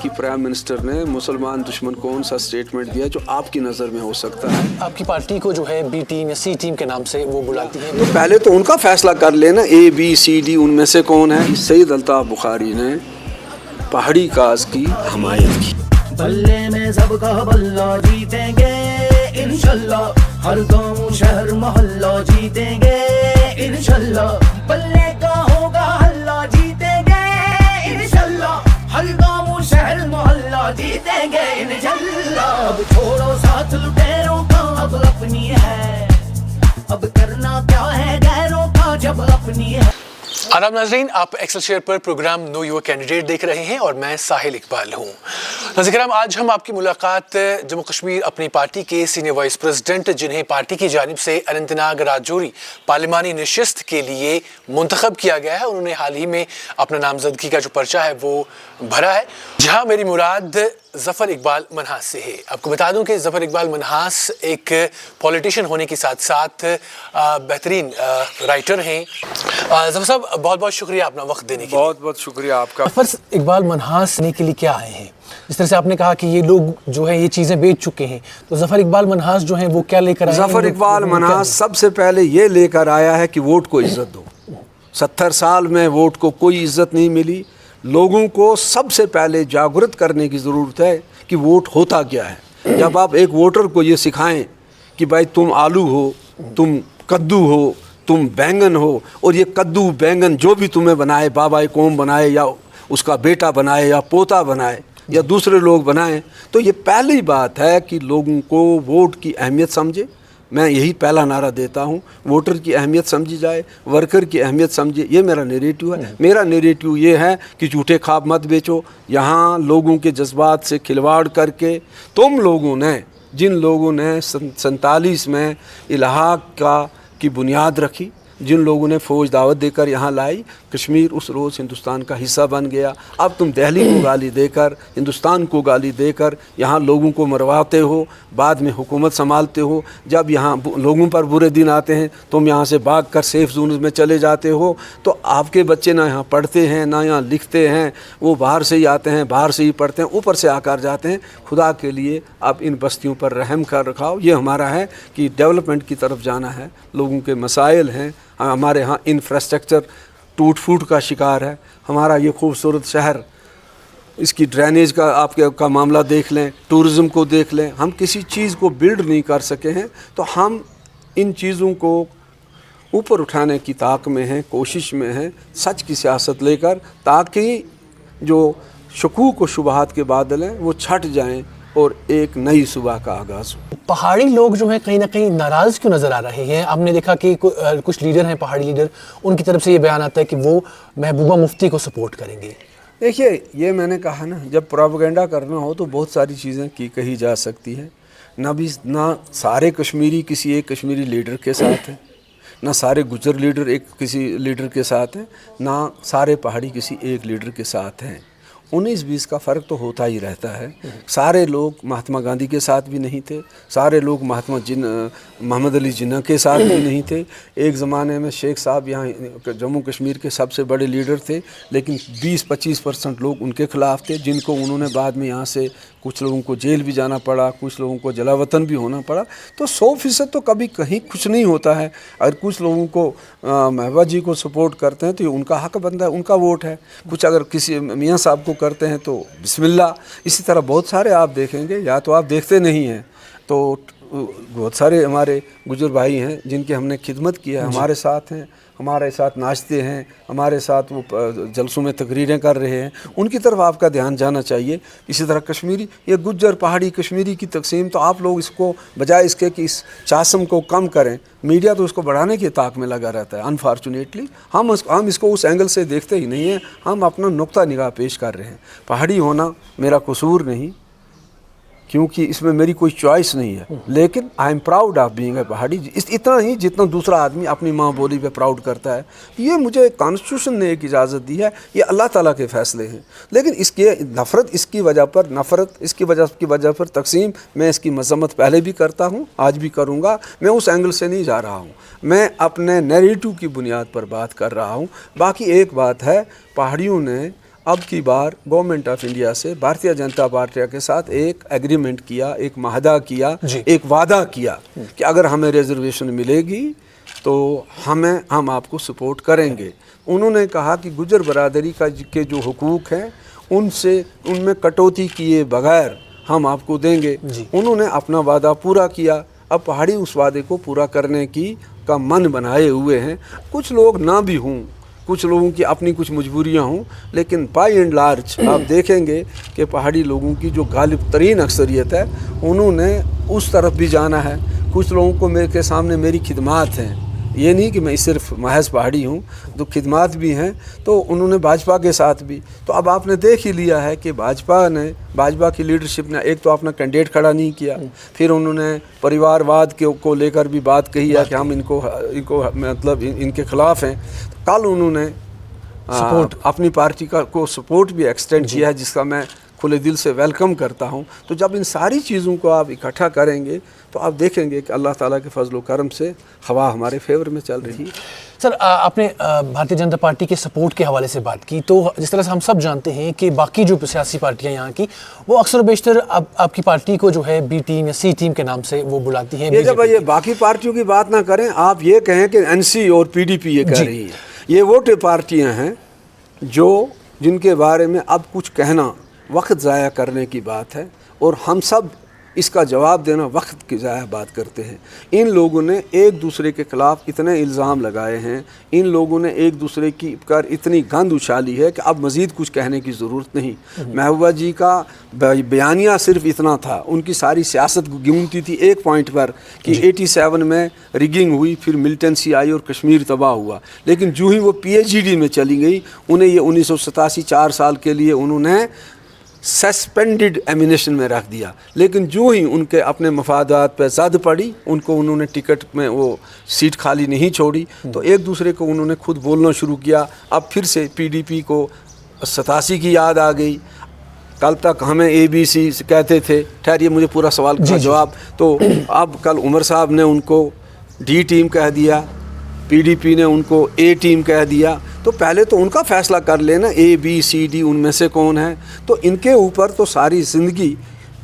कि prime minister ने मुसलमान दुश्मन कौन सा स्टेटमेंट दिया जो आपकी नज़र में हो सकता है? आपकी पार्टी को जो है बी टीम या सी टीम के नाम से वो बुलाती है। तो पहले तो उनका फैसला कर लेना, ABCD उनमें से कौन है। सईद अल्ताफ़ बुखारी ने पहाड़ी काज की हमायत की। बल्ले में सबका बल्ला जीतेंगे इंशाल्लाह, हर गांव शहर मोहल्ला जीतेंगे इंशाल्लाह, बल्ले का होगा हल्ला जीतेंगे इंशाल्लाह, हर गांव शहर मोहल्ला जीतेंगे इंशाल्लाह। अब छोड़ो साथ लुटेरों का, अब अपनी है, अब करना क्या है गैरों का जब अपनी है। आदाब नाज़रीन, आप एक्सेलशियर पर प्रोग्राम नो योर कैंडिडेट देख रहे हैं और मैं साहिल इकबाल हूँ। नाज़रीन, आज हम आपकी मुलाकात जम्मू कश्मीर अपनी पार्टी के सीनियर वाइस प्रेसिडेंट, जिन्हें पार्टी की जानिब से अनंतनाग राजौरी पार्लिमानी नशिस्त के लिए मुंतखब किया गया है, उन्होंने हाल ही में अपना नामजदगी का जो पर्चा है वो भरा है, जहाँ मेरी मुराद ज़फ़र इकबाल मनहास से है। आपको बता दूं कि ज़फ़र इकबाल मनहास एक पॉलिटिशियन होने के साथ साथ बेहतरीन राइटर हैं। ज़फ़र साहब, बहुत बहुत शुक्रिया अपना वक्त देने के लिए। बहुत बहुत शुक्रिया आपका। ज़फ़र इकबाल मनहास ने के लिए क्या आए हैं? जिस तरह से आपने कहा कि ये लोग जो है ये चीज़ें बेच चुके हैं, तो ज़फ़र इकबाल मनहास जो है वो क्या लेकर आए हैं? ज़फ़र इकबाल मनहास सबसे पहले ये लेकर आया है कि वोट को इज़्ज़त दो। 70 साल में वोट को कोई इज़्ज़त नहीं मिली। लोगों को सबसे पहले जागरूक करने की ज़रूरत है कि वोट होता क्या है। जब आप एक वोटर को ये सिखाएं कि भाई तुम आलू हो, तुम कद्दू हो, तुम बैंगन हो, और ये कद्दू बैंगन जो भी तुम्हें बनाए, बाबा कौम बनाए या उसका बेटा बनाए या पोता बनाए या दूसरे लोग बनाएं, तो ये पहली बात है कि लोगों को वोट की अहमियत समझे। मैं यही पहला नारा देता हूँ, वोटर की अहमियत समझी जाए, वर्कर की अहमियत समझे। ये मेरा नैरेटिव है। मेरा नैरेटिव ये है कि झूठे ख्वाब मत बेचो। यहाँ लोगों के जज्बात से खिलवाड़ करके तुम लोगों ने, जिन लोगों ने 47 में इलाहाक की बुनियाद रखी, जिन लोगों ने फ़ौज दावत देकर यहाँ लाई, कश्मीर उस रोज़ हिंदुस्तान का हिस्सा बन गया। अब तुम दिल्ली को गाली देकर, हिंदुस्तान को गाली देकर यहाँ लोगों को मरवाते हो, बाद में हुकूमत संभालते हो। जब यहाँ लोगों पर बुरे दिन आते हैं तुम यहाँ से भाग कर सेफ जोन में चले जाते हो, तो आपके बच्चे ना यहाँ पढ़ते हैं ना यहाँ लिखते हैं, वो बाहर से ही आते हैं, बाहर से ही पढ़ते हैं, ऊपर से आकर जाते हैं। खुदा के लिए आप इन बस्तियों पर रहम कर रखाओ। ये हमारा है कि डेवलपमेंट की तरफ जाना है। लोगों के मसाइल हैं, हमारे यहाँ इंफ्रास्ट्रक्चर टूट फूट का शिकार है। हमारा ये खूबसूरत शहर, इसकी ड्रेनेज का आपका मामला देख लें, टूरिज़म को देख लें, हम किसी चीज़ को बिल्ड नहीं कर सके हैं। तो हम इन चीज़ों को ऊपर उठाने की ताक में हैं, कोशिश में हैं, सच की सियासत लेकर, ताकि जो शकूक व शुबहात के बादल हैं वो छट जाएं और एक नई सुबह का आगाज़ हो। पहाड़ी लोग जो हैं कहीं ना कहीं नाराज़ क्यों नज़र आ रहे हैं? हमने देखा कि कुछ लीडर हैं, पहाड़ी लीडर, उनकी तरफ से ये बयान आता है कि वो महबूबा मुफ्ती को सपोर्ट करेंगे। देखिए, ये मैंने कहा ना, जब प्रोपेगेंडा करना हो तो बहुत सारी चीज़ें कही जा सकती है। ना सारे कश्मीरी किसी एक कश्मीरी लीडर के साथ हैं, ना सारे गुजर लीडर एक किसी लीडर के साथ हैं, ना सारे पहाड़ी किसी एक लीडर के साथ हैं। 19-20 का फ़र्क तो होता ही रहता है। सारे लोग महात्मा गांधी के साथ भी नहीं थे, सारे लोग मोहम्मद अली जिन्ना के साथ भी नहीं थे। एक ज़माने में शेख साहब यहाँ जम्मू कश्मीर के सबसे बड़े लीडर थे, लेकिन 20-25% लोग उनके ख़िलाफ़ थे, जिनको उन्होंने बाद में यहाँ से कुछ लोगों को जेल भी जाना पड़ा, कुछ लोगों को जलावतन भी होना पड़ा। तो 100% तो कभी कहीं कुछ नहीं होता है। अगर कुछ लोगों को महबूबा जी को सपोर्ट करते हैं तो ये उनका हक बनता है, उनका वोट है। कुछ अगर किसी मियाँ साहब को करते हैं तो बिस्मिल्लाह। इसी तरह बहुत सारे आप देखेंगे, या तो आप देखते नहीं हैं, तो बहुत सारे हमारे गुजर भाई हैं जिनकी हमने खिदमत की है, हमारे साथ हैं, हमारे साथ नाचते हैं, हमारे साथ वो जलसों में तकरीरें कर रहे हैं, उनकी तरफ आपका ध्यान जाना चाहिए। इसी तरह कश्मीरी, ये गुज्जर पहाड़ी कश्मीरी की तकसीम, तो आप लोग इसको बजाय इसके कि इस चासम को कम करें, मीडिया तो उसको बढ़ाने की ताक में लगा रहता है। अनफॉर्चुनेटली हम इसको उस एंगल से देखते ही नहीं हैं, हम अपना नुक्ता निगाह पेश कर रहे हैं। पहाड़ी होना मेरा कसूर नहीं, क्योंकि इसमें मेरी कोई चॉइस नहीं है, लेकिन I am proud of being a पहाड़ी। इतना ही जितना दूसरा आदमी अपनी माँ बोली पे प्राउड करता है। ये मुझे कॉन्स्टिट्यूशन ने एक इजाज़त दी है, ये अल्लाह ताला के फ़ैसले हैं। लेकिन इसकी नफ़रत, इसकी वजह पर नफ़रत, इसकी वजह पर तकसीम, मैं इसकी मज़म्मत पहले भी करता हूँ, आज भी करूँगा। मैं उस एंगल से नहीं जा रहा हूँ, मैं अपने नैरेटिव की बुनियाद पर बात कर रहा हूँ। बाकी एक बात है, पहाड़ियों ने अब की बार गवर्नमेंट ऑफ इंडिया से भारतीय जनता पार्टी के साथ एक एग्रीमेंट किया, एक माहदा किया, एक वादा किया कि अगर हमें रिजर्वेशन मिलेगी तो हम आपको सपोर्ट करेंगे। उन्होंने कहा कि गुजर बरादरी के जो हुकूक हैं उनमें कटौती किए बगैर हम आपको देंगे। उन्होंने अपना वादा पूरा किया। अब पहाड़ी उस वादे को पूरा करने का मन बनाए हुए हैं। कुछ लोग ना भी हों, कुछ लोगों की अपनी कुछ मजबूरियां हों, लेकिन बाई एंड लार्ज आप देखेंगे कि पहाड़ी लोगों की जो गालिब तरीन अक्सरियत है उन्होंने उस तरफ भी जाना है। कुछ लोगों को मेरे के सामने मेरी खिदमात हैं, ये नहीं कि मैं सिर्फ महज पहाड़ी हूँ, तो खिदमात भी हैं, तो उन्होंने भाजपा के साथ भी। तो अब आपने देख ही लिया है कि भाजपा की लीडरशिप ने एक तो अपना कैंडिडेट खड़ा नहीं किया, फिर उन्होंने परिवारवाद को लेकर भी बात कही है कि हम इनको मतलब इनके खिलाफ हैं। तो कल उन्होंने अपनी पार्टी को सपोर्ट भी एक्सटेंड किया है, जिसका मैं खुले दिल से वेलकम करता हूं। तो जब इन सारी चीज़ों को आप इकट्ठा करेंगे तो आप देखेंगे कि अल्लाह ताला के फजल व करम से हवा हमारे फेवर में चल रही है। सर, आपने भारतीय जनता पार्टी के सपोर्ट के हवाले से बात की, तो जिस तरह से हम सब जानते हैं कि बाकी जो सियासी पार्टियां यहाँ की वो अक्सर बेशतर आपकी पार्टी को जो है बी टीम या सी टीम के नाम से वो बुलाती हैं। ये जब ये बाकी पार्टियों की बात ना करें, आप ये कहें कि एनसी और पीडीपी ये कह रही है, ये वो पार्टियाँ हैं जिनके बारे में अब कुछ कहना वक्त ज़ाया करने की बात है, और हम सब इसका जवाब देना वक्त की ज़ाया बात करते हैं। इन लोगों ने एक दूसरे के ख़िलाफ़ इतने इल्ज़ाम लगाए हैं, इन लोगों ने एक दूसरे की कर इतनी गंद उछाली है कि अब मज़ीद कुछ कहने की ज़रूरत नहीं। महबूबा जी का बयानिया सिर्फ इतना था, उनकी सारी सियासत गूंजती थी एक पॉइंट पर कि 87 में रिगिंग हुई, फिर मिलिटेंसी आई और कश्मीर तबाह हुआ। लेकिन जो ही वो PhD में चली गई, उन्हें ये 1987 4 साल के लिए उन्होंने सस्पेंडेड एमिनेशन में रख दिया। लेकिन जो ही उनके अपने मफादात पर ज़द पड़ी, उन्होंने टिकट में वो सीट खाली नहीं छोड़ी, तो एक दूसरे को उन्होंने खुद बोलना शुरू किया। अब फिर से PDP को 87 की याद आ गई। कल तक हमें ABC कहते थे, ठहरिए मुझे पूरा सवाल का जवाब। तो अब कल उमर साहब ने उनको D टीम कह दिया, PDP ने उनको A टीम कह दिया। तो पहले तो उनका फैसला कर लेना ABCD उनमें से कौन है। तो इनके ऊपर तो सारी ज़िंदगी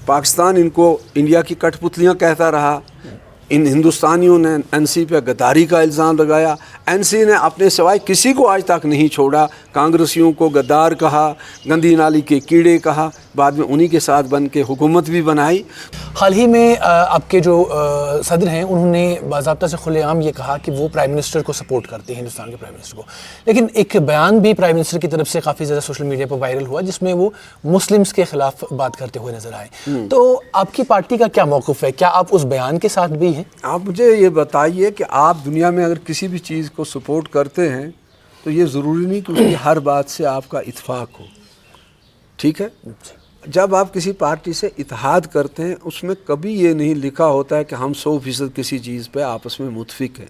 पाकिस्तान इनको इंडिया की कठपुतलियाँ कहता रहा। इन हिंदुस्तानियों ने NC पे गद्दारी का इल्ज़ाम लगाया। NC ने अपने सिवाय किसी को आज तक नहीं छोड़ा। कांग्रेसियों को गद्दार कहा, गंदी नाली के कीड़े कहा, बाद में उन्हीं के साथ बन के हुकूमत भी बनाई। हाल ही में आपके जो सदर हैं उन्होंने बाज़ाब्ता से खुलेआम ये कहा कि वो प्राइम मिनिस्टर को सपोर्ट करते हैं, हिंदुस्तान के प्राइम मिनिस्टर को। लेकिन एक बयान भी प्राइम मिनिस्टर की तरफ से काफ़ी ज़्यादा सोशल मीडिया पर वायरल हुआ, जिसमें वो मुस्लिम्स के ख़िलाफ़ बात करते हुए नज़र आए। तो आपकी पार्टी का क्या मौक़िफ़ है? क्या आप उस बयान के साथ भी हैं? आप मुझे ये बताइए कि आप दुनिया में अगर किसी भी चीज़ को सपोर्ट करते हैं तो ये ज़रूरी नहीं कि उसकी हर बात से आपका इत्फाक हो, ठीक है। जब आप किसी पार्टी से इत्तेहाद करते हैं, उसमें कभी ये नहीं लिखा होता है कि हम 100% किसी चीज़ पे आपस में मुत्फिक हैं।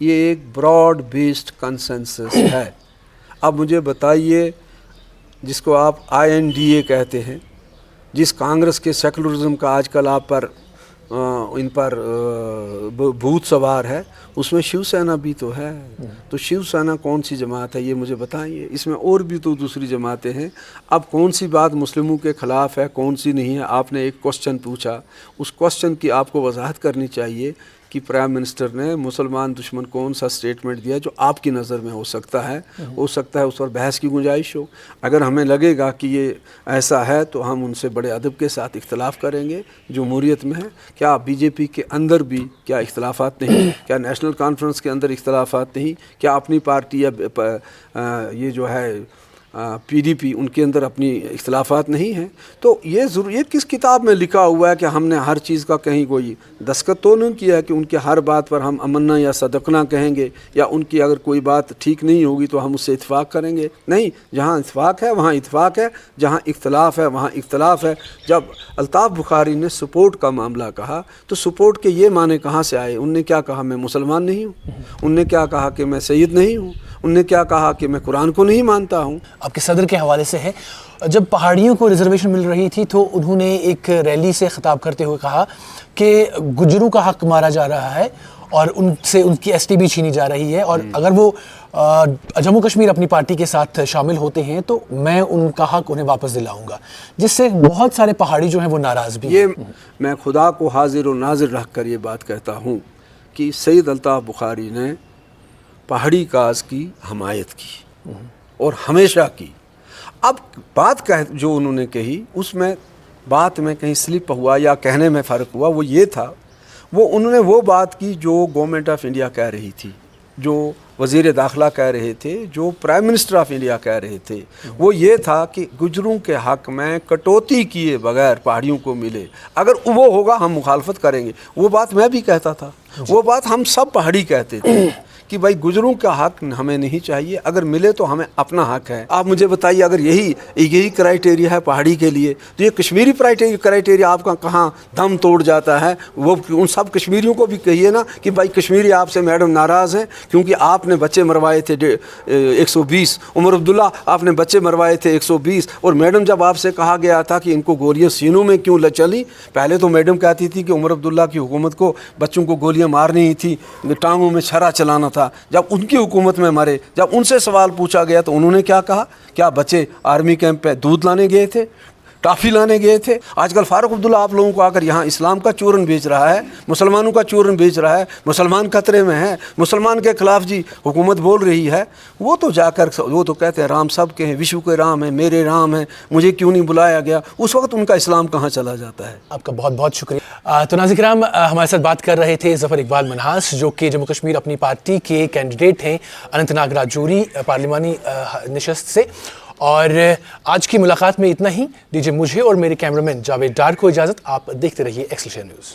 ये एक ब्रॉड बेस्ड कंसेंसस है। अब मुझे बताइए, जिसको आप INDA कहते हैं, जिस कांग्रेस के सेकुलरिज्म का आजकल आप पर इन पर भूत सवार है, उसमें शिवसेना भी तो है। तो शिवसेना कौन सी जमात है ये मुझे बताइए। इसमें और भी तो दूसरी जमातें हैं। अब कौन सी बात मुस्लिमों के ख़िलाफ़ है, कौन सी नहीं है। आपने एक क्वेश्चन पूछा, उस क्वेश्चन की आपको वजाहत करनी चाहिए कि प्राइम मिनिस्टर ने मुसलमान दुश्मन कौन सा स्टेटमेंट दिया जो आपकी नज़र में हो सकता है उस पर बहस की गुंजाइश हो। अगर हमें लगेगा कि ये ऐसा है तो हम उनसे बड़े अदब के साथ इख्तलाफ करेंगे। जमहूरियत में है, क्या BJP के अंदर भी क्या इख्तलाफात नहीं? क्या नेशनल कॉन्फ्रेंस के अंदर इख्तलाफात नहीं? क्या अपनी पार्टी या ये जो है PDP उनके अंदर अपनी इख्तलाफात नहीं हैं? तो ये किस किताब में लिखा हुआ है कि हमने हर चीज़ का कहीं कोई दस्तखत तो नहीं किया है कि उनके हर बात पर हम अमन्ना या सदकना कहेंगे, या उनकी अगर कोई बात ठीक नहीं होगी तो हम उससे इत्फाक करेंगे? नहीं, जहाँ इत्फाक है वहाँ इत्फाक है, जहाँ इख्तलाफ है वहाँ इख्तलाफ है। जब अल्ताफ़ बुखारी ने सपोर्ट का मामला कहा तो सपोर्ट के ये माने कहाँ से आए? उनने क्या कहा मैं मुसलमान नहीं हूँ? उनने क्या कहा कि मैं सैयद नहीं हूँ? उनने क्या कहा कि मैं कुरान को नहीं मानता हूँ? आपके सदर के हवाले से है, जब पहाड़ियों को रिजर्वेशन मिल रही थी तो उन्होंने एक रैली से खिताब करते हुए कहा कि गुज्जरों का हक मारा जा रहा है और उनसे उनकी ST भी छीनी जा रही है, और अगर वो جموں کشمیر اپنی پارٹی کے ساتھ شامل ہوتے ہیں تو میں ان کا حق انہیں واپس دلاؤں گا، جس سے بہت سارے پہاڑی جو ہیں وہ ناراض بھی ہیں۔ یہ میں خدا کو حاضر و ناظر رکھ کر یہ بات کہتا ہوں کہ سید الطاف بخاری نے پہاڑی کاز کی حمایت کی اور ہمیشہ کی۔ اب بات جو انہوں نے کہی اس میں بات میں کہیں سلپ ہوا یا کہنے میں فرق ہوا، وہ یہ تھا انہوں نے وہ بات کی جو گورنمنٹ آف انڈیا کہہ رہی تھی، جو وزیر داخلہ کہہ رہے تھے، جو پرائم منسٹر آف انڈیا کہہ رہے تھے۔ وہ یہ تھا کہ گجروں کے حق میں کٹوتی کیے بغیر پہاڑیوں کو ملے، اگر وہ ہوگا ہم مخالفت کریں گے۔ وہ بات میں بھی کہتا تھا، وہ بات ہم سب پہاڑی کہتے تھے کہ بھائی گجروں کا حق ہمیں نہیں چاہیے، اگر ملے تو ہمیں اپنا حق ہے۔ آپ مجھے بتائیے اگر یہی کرائٹیریا ہے پہاڑی کے لیے تو یہ کشمیری کرائٹیریا آپ کا کہاں دم توڑ جاتا ہے؟ وہ ان سب کشمیریوں کو بھی کہیے نا کہ بھائی کشمیری آپ سے میڈم ناراض ہیں کیونکہ آپ نے بچے مروائے تھے 120، عمر عبداللہ آپ نے بچے مروائے تھے 120، اور میڈم جب آپ سے کہا گیا تھا کہ ان کو گولیاں سینوں میں کیوں چلیں، پہلے تو میڈم کہتی تھی کہ عمر عبداللہ کی حکومت کو بچوں کو گولیاں مارنی ہی تھی، ٹانگوں میں چھرا چلانا تھا۔ جب ان کی حکومت میں مرے، جب ان سے سوال پوچھا گیا تو انہوں نے کیا کہا؟ کیا بچے آرمی کیمپ پہ دودھ لانے گئے تھے، ٹافی لانے گئے تھے؟ آج کل فاروق عبداللہ آپ لوگوں کو آ کر یہاں اسلام کا چورن بیچ رہا ہے، مسلمانوں کا چورن بیچ رہا ہے، مسلمان خطرے میں ہیں، مسلمان کے خلاف جی حکومت بول رہی ہے۔ وہ تو جا کر وہ تو کہتے ہیں رام سب کے ہیں، وشو کے رام ہیں، میرے رام ہیں، مجھے کیوں نہیں بلایا گیا؟ اس وقت ان کا اسلام کہاں چلا جاتا ہے؟ آپ کا بہت بہت شکریہ۔ تو ناظرین کرام، ہمارے ساتھ بات کر رہے تھے ظفر اقبال منہاس، جو کہ جموں کشمیر اپنی پارٹی کے کینڈیڈیٹ ہیں اننت ناگ راجوری پارلیمانی نشست سے۔ اور آج کی ملاقات میں اتنا ہی، دیجیے مجھے اور میرے کیمرامین جاوید ڈار کو اجازت۔ آپ دیکھتے رہیے ایکسل شیئر نیوز۔